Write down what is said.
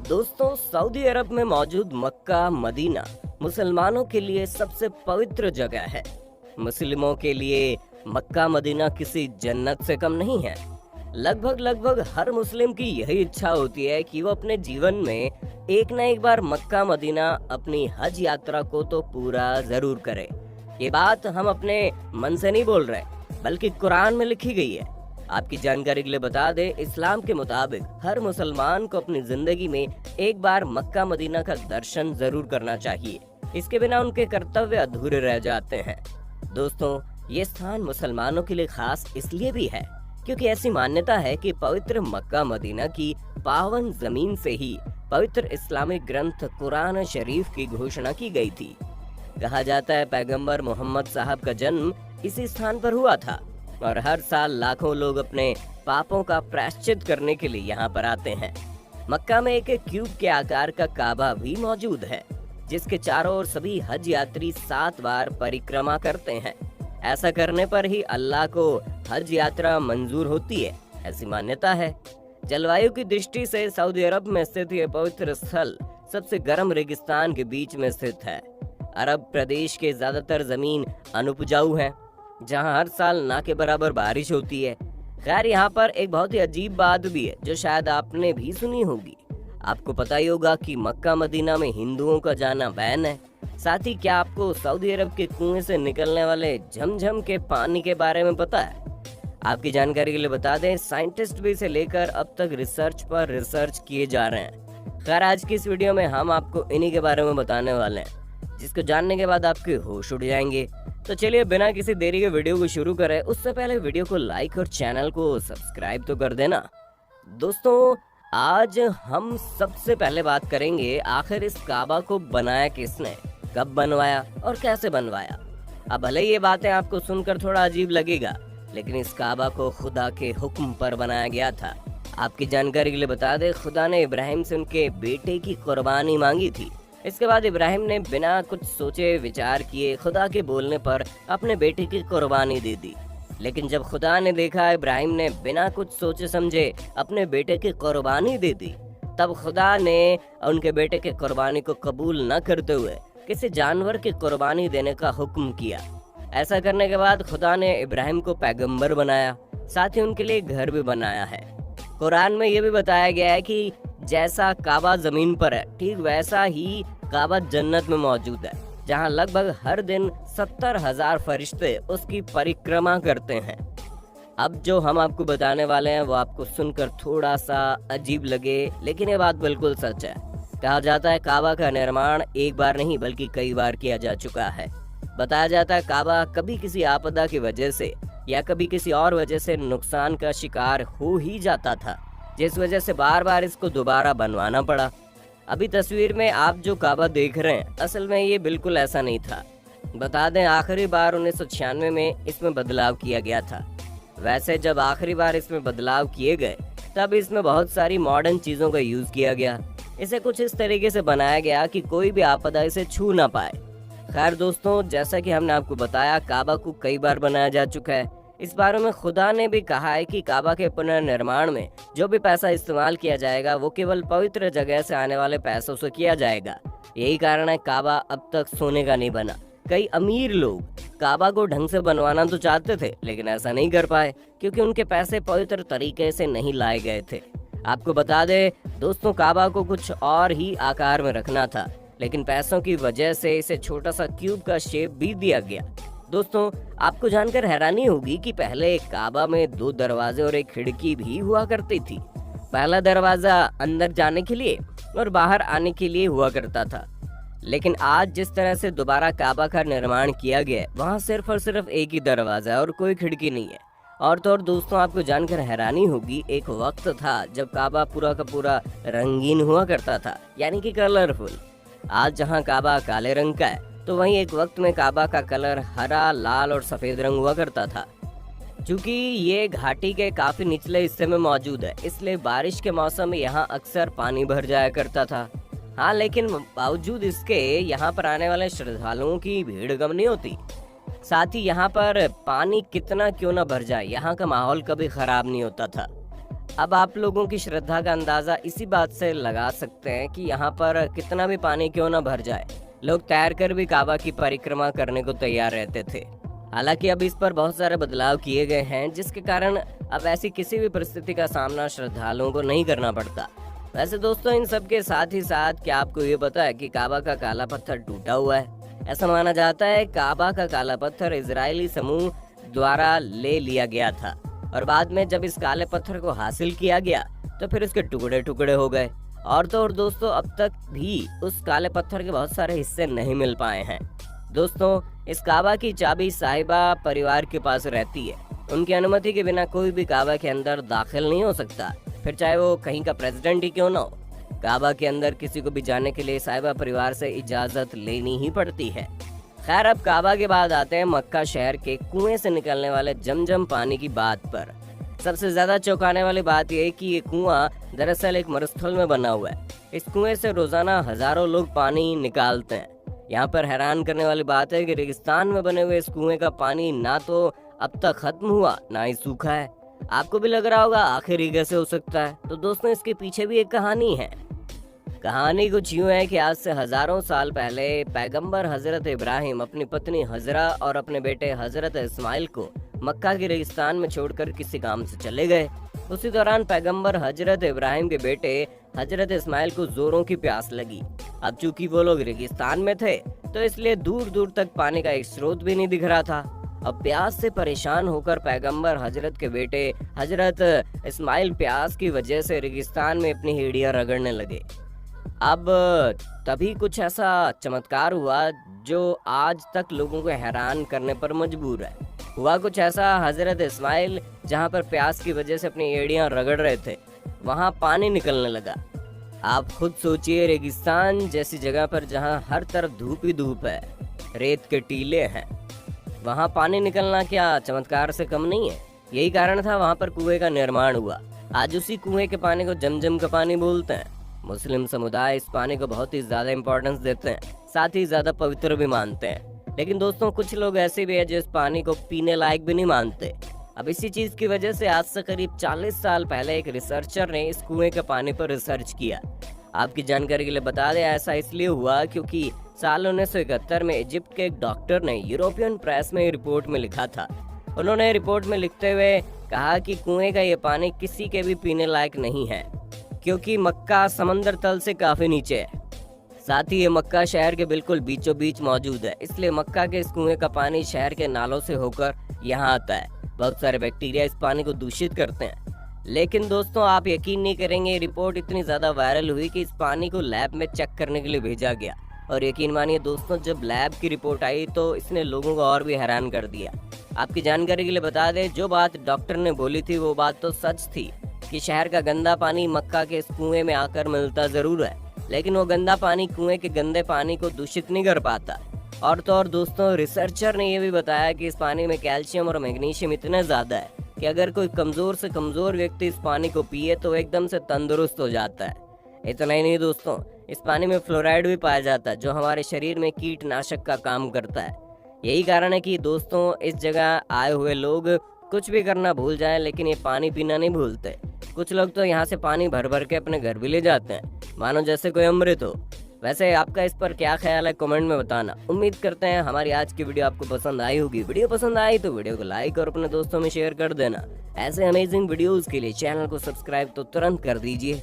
दोस्तों, सऊदी अरब में मौजूद मक्का मदीना मुसलमानों के लिए सबसे पवित्र जगह है। मुस्लिमों के लिए मक्का मदीना किसी जन्नत से कम नहीं है। लगभग हर मुस्लिम की यही इच्छा होती है कि वो अपने जीवन में एक न एक बार मक्का मदीना अपनी हज यात्रा को तो पूरा जरूर करे। ये बात हम अपने मन से नहीं बोल रहे, बल्कि कुरान में लिखी गई है। आपकी जानकारी के लिए बता दें, इस्लाम के मुताबिक हर मुसलमान को अपनी जिंदगी में एक बार मक्का मदीना का दर्शन जरूर करना चाहिए। इसके बिना उनके कर्तव्य अधूरे रह जाते हैं। दोस्तों, ये स्थान मुसलमानों के लिए खास इसलिए भी है क्योंकि ऐसी मान्यता है कि पवित्र मक्का मदीना की पावन जमीन से ही पवित्र इस्लामिक ग्रंथ कुरान शरीफ की घोषणा की गई थी। कहा जाता है पैगंबर मोहम्मद साहब का जन्म इसी स्थान पर हुआ था और हर साल लाखों लोग अपने पापों का प्रायश्चित करने के लिए यहाँ पर आते हैं। मक्का में एक क्यूब के आकार का काबा भी मौजूद है, जिसके चारों ओर सभी हज यात्री 7 बार परिक्रमा करते हैं। ऐसा करने पर ही अल्लाह को हज यात्रा मंजूर होती है, ऐसी मान्यता है। जलवायु की दृष्टि से सऊदी अरब में स्थित यह पवित्र स्थल सबसे गर्म रेगिस्तान के बीच में स्थित है। अरब प्रदेश के ज्यादातर जमीन अनुपजाऊ है, जहां हर साल ना के बराबर बारिश होती है। खैर, यहाँ पर एक बहुत ही अजीब बात भी है जो शायद आपने भी सुनी होगी। आपको पता ही होगा कि मक्का मदीना में हिंदुओं का जाना बैन है। साथ ही क्या आपको सऊदी अरब के कुएं से निकलने वाले झमझम के पानी के बारे में पता है? आपकी जानकारी के लिए बता दें, साइंटिस्ट भी इसे लेकर अब तक रिसर्च पर रिसर्च किए जा रहे हैं। खैर, आज की इस वीडियो में हम आपको इन्हीं के बारे में बताने वाले हैं, जिसको जानने के बाद आपके होश उड़ जाएंगे। तो चलिए बिना किसी देरी के वीडियो को शुरू करें। उससे पहले वीडियो को लाइक और चैनल को सब्सक्राइब तो कर देना। दोस्तों, आज हम सबसे पहले बात करेंगे आखिर इस काबा को बनाया किसने, कब बनवाया और कैसे बनवाया। अब भले ये बातें आपको सुनकर थोड़ा अजीब लगेगा, लेकिन इस काबा को खुदा के हुक्म पर बनाया गया था। आपकी जानकारी के लिए बता दें, खुदा ने इब्राहिम से उनके बेटे की कुर्बानी मांगी थी। इसके बाद इब्राहिम ने बिना कुछ सोचे विचार किए खुदा के बोलने पर अपने बेटे की कुर्बानी दे दी। लेकिन जब खुदा ने देखा इब्राहिम ने बिना कुछ सोचे समझे अपने बेटे की कुर्बानी दे दी, तब खुदा ने उनके बेटे की कुर्बानी को कबूल न करते हुए किसी जानवर की कुर्बानी देने का हुक्म किया। ऐसा करने के बाद खुदा ने इब्राहिम को पैगंबर बनाया, साथ ही उनके लिए घर भी बनाया है। कुरान में यह भी बताया गया है कि जैसा काबा जमीन पर है, ठीक वैसा ही काबा जन्नत में मौजूद है, जहां लगभग हर दिन 70,000 फरिश्ते उसकी परिक्रमा करते हैं। अब जो हम आपको बताने वाले हैं वो आपको सुनकर थोड़ा सा अजीब लगे, लेकिन ये बात बिल्कुल सच है। कहा जाता है काबा का निर्माण एक बार नहीं बल्कि कई बार किया जा चुका है। बताया जाता है काबा कभी किसी आपदा की वजह से या कभी किसी और वजह से नुकसान का शिकार हो ही जाता था, जिस वजह से बार बार इसको दोबारा बनवाना पड़ा। अभी तस्वीर में आप जो काबा देख रहे हैं, असल में ये बिल्कुल ऐसा नहीं था। बता दें, आखिरी बार 1996 में इसमें बदलाव किया गया था। वैसे जब आखिरी बार इसमें बदलाव किए गए, तब इसमें बहुत सारी मॉडर्न चीजों का यूज किया गया। इसे कुछ इस तरीके से बनाया गया कि कोई भी आपदा इसे छू ना पाए। खैर दोस्तों, जैसा कि हमने आपको बताया, काबा को कई बार बनाया जा चुका है। इस बारे में खुदा ने भी कहा है कि काबा के पुनर्निर्माण में जो भी पैसा इस्तेमाल किया जाएगा वो केवल पवित्र जगह से आने वाले पैसों से किया जाएगा। यही कारण है काबा अब तक सोने का नहीं बना। कई अमीर लोग काबा को ढंग से बनवाना तो चाहते थे, लेकिन ऐसा नहीं कर पाए क्योंकि उनके पैसे पवित्र तरीके से नहीं लाए गए थे। आपको बता दें दोस्तों, काबा को कुछ और ही आकार में रखना था, लेकिन पैसों की वजह से इसे छोटा सा क्यूब का शेप भी दिया गया। दोस्तों, आपको जानकर हैरानी होगी कि पहले काबा में 2 दरवाजे और एक खिड़की भी हुआ करती थी। पहला दरवाजा अंदर जाने के लिए और बाहर आने के लिए हुआ करता था, लेकिन आज जिस तरह से दोबारा काबा का निर्माण किया गया है, वहाँ सिर्फ और सिर्फ एक ही दरवाजा है और कोई खिड़की नहीं है। और तो और दोस्तों, आपको जानकर हैरानी होगी, एक वक्त था जब काबा पूरा का पूरा रंगीन हुआ करता था, यानी कि कलरफुल। आज जहाँ काबा काले रंग का है, तो वहीं एक वक्त में काबा का कलर हरा, लाल और सफेद रंग हुआ करता था। चूंकि ये घाटी के काफी निचले हिस्से में मौजूद है, इसलिए बारिश के मौसम में यहाँ अक्सर पानी भर जाया करता था। हाँ, लेकिन बावजूद इसके यहाँ पर आने वाले श्रद्धालुओं की भीड़ कम नहीं होती। साथ ही यहाँ पर पानी कितना क्यों न भर जाए, यहाँ का माहौल कभी खराब नहीं होता था। अब आप लोगों की श्रद्धा का अंदाजा इसी बात से लगा सकते हैं कि यहाँ पर कितना भी पानी क्यों न भर जाए, लोग तैर कर भी काबा की परिक्रमा करने को तैयार रहते थे। हालांकि अब इस पर बहुत सारे बदलाव किए गए हैं, जिसके कारण अब ऐसी किसी भी परिस्थिति का सामना श्रद्धालुओं को नहीं करना पड़ता। वैसे दोस्तों, इन सब के साथ ही साथ क्या आपको ये पता है कि काबा का काला पत्थर टूटा हुआ है? ऐसा माना जाता है काबा का काला पत्थर इजरायली समूह द्वारा ले लिया गया था और बाद में जब इस काले पत्थर को हासिल किया गया तो फिर इसके टुकड़े टुकड़े हो गए। और तो और दोस्तों, अब तक भी उस काले पत्थर के बहुत सारे हिस्से नहीं मिल पाए हैं। दोस्तों, इस काबा की चाबी साहिबा परिवार के पास रहती है। उनकी अनुमति के बिना कोई भी काबा के अंदर दाखिल नहीं हो सकता, फिर चाहे वो कहीं का प्रेसिडेंट ही क्यों ना हो। काबा के अंदर किसी को भी जाने के लिए साहिबा परिवार से इजाजत लेनी ही पड़ती है। खैर, अब काबा के बाद आते हैं मक्का शहर के कुएं से निकलने वाले जमजम पानी की बात पर। सबसे ज्यादा चौंकाने वाली बात यह है कि ये कुआं दरअसल एक मरुस्थल में बना हुआ है। इस कुएं से रोजाना हजारों लोग पानी निकालते हैं। यहाँ पर हैरान करने वाली बात है कि रेगिस्तान में बने हुए इस कुएं का पानी ना तो अब तक खत्म हुआ, ना ही सूखा है। आपको भी लग रहा होगा आखिर ये कैसे हो सकता है? तो दोस्तों, इसके पीछे भी एक कहानी है। कहानी कुछ यूं है कि आज से हजारों साल पहले पैगंबर हजरत इब्राहिम अपनी पत्नी हजरा और अपने बेटे हजरत इस्माइल को मक्का के रेगिस्तान में छोड़कर किसी काम से चले गए। उसी दौरान पैगंबर हजरत इब्राहिम के बेटे हजरत इस्माइल को जोरों की प्यास लगी। अब चूंकि वो लोग रेगिस्तान में थे तो इसलिए दूर दूर तक पानी का एक स्रोत भी नहीं दिख रहा था। अब प्यास से परेशान होकर पैगंबर हजरत के बेटे हजरत इस्माइल प्यास की वजह से रेगिस्तान में अपनी एड़ियां रगड़ने लगे। अब तभी कुछ ऐसा चमत्कार हुआ जो आज तक लोगों को हैरान करने पर मजबूर है। हुआ कुछ ऐसा, हजरत इस्माइल जहां पर प्यास की वजह से अपनी एड़ियां रगड़ रहे थे वहां पानी निकलने लगा। आप खुद सोचिए, रेगिस्तान जैसी जगह पर जहां हर तरफ धूप ही धूप है, रेत के टीले हैं, वहां पानी निकलना क्या चमत्कार से कम नहीं है? यही कारण था वहां पर कुएं का निर्माण हुआ। आज उसी कुएं के पानी को जमजम का पानी बोलते हैं। मुस्लिम समुदाय इस पानी को बहुत ही ज्यादा इम्पोर्टेंस देते हैं, साथ ही ज्यादा पवित्र भी मानते हैं। लेकिन दोस्तों, कुछ लोग ऐसे भी हैं जो इस पानी को पीने लायक भी नहीं मानते। अब इसी चीज की वजह से आज से करीब 40 साल पहले एक रिसर्चर ने इस कुएं के पानी पर रिसर्च किया। आपकी जानकारी के लिए बता दें, ऐसा इसलिए हुआ क्योंकि साल 1971 में इजिप्ट के एक डॉक्टर ने यूरोपियन प्रेस में रिपोर्ट में लिखा था। उन्होंने रिपोर्ट में लिखते हुए कहा कि कुएं का ये पानी किसी के भी पीने लायक नहीं है, क्योंकि मक्का समंदर तल से काफी नीचे है। साथ ही ये मक्का शहर के बिल्कुल बीचों बीच मौजूद है, इसलिए मक्का के इस कुएं का पानी शहर के नालों से होकर यहाँ आता है। बहुत सारे बैक्टीरिया इस पानी को दूषित करते हैं। लेकिन दोस्तों, आप यकीन नहीं करेंगे, रिपोर्ट इतनी ज्यादा वायरल हुई कि इस पानी को लैब में चेक करने के लिए भेजा गया। और यकीन मानिए दोस्तों, जब लैब की रिपोर्ट आई तो इसने लोगों को और भी हैरान कर दिया। आपकी जानकारी के लिए बता दें, जो बात डॉक्टर ने बोली थी वो बात तो सच थी कि शहर का गंदा पानी मक्का के इस कुएं में आकर मिलता जरूर है, लेकिन वो गंदा पानी कुएं के गंदे पानी को दूषित नहीं कर पाता। और तो और दोस्तों, रिसर्चर ने ये भी बताया कि इस पानी में कैल्शियम और मैग्नीशियम इतना ज्यादा है कि अगर कोई कमजोर से कमजोर व्यक्ति इस पानी को पिए तो एकदम से तंदुरुस्त हो जाता है। इतना ही नहीं दोस्तों, इस पानी में फ्लोराइड भी पाया जाता है जो हमारे शरीर में कीटनाशक का काम करता है। यही कारण है कि दोस्तों, इस जगह आए हुए लोग कुछ भी करना भूल जाएं, लेकिन ये पानी पीना नहीं भूलते। कुछ लोग तो यहाँ से पानी भर भर के अपने घर भी ले जाते हैं, मानो जैसे कोई अमृत हो। वैसे आपका इस पर क्या ख्याल है, कमेंट में बताना। उम्मीद करते हैं हमारी आज की वीडियो आपको पसंद आई होगी। वीडियो पसंद आई तो वीडियो को लाइक और अपने दोस्तों में शेयर कर देना। ऐसे अमेजिंग वीडियोस के लिए चैनल को सब्सक्राइब तो तुरंत कर दीजिए।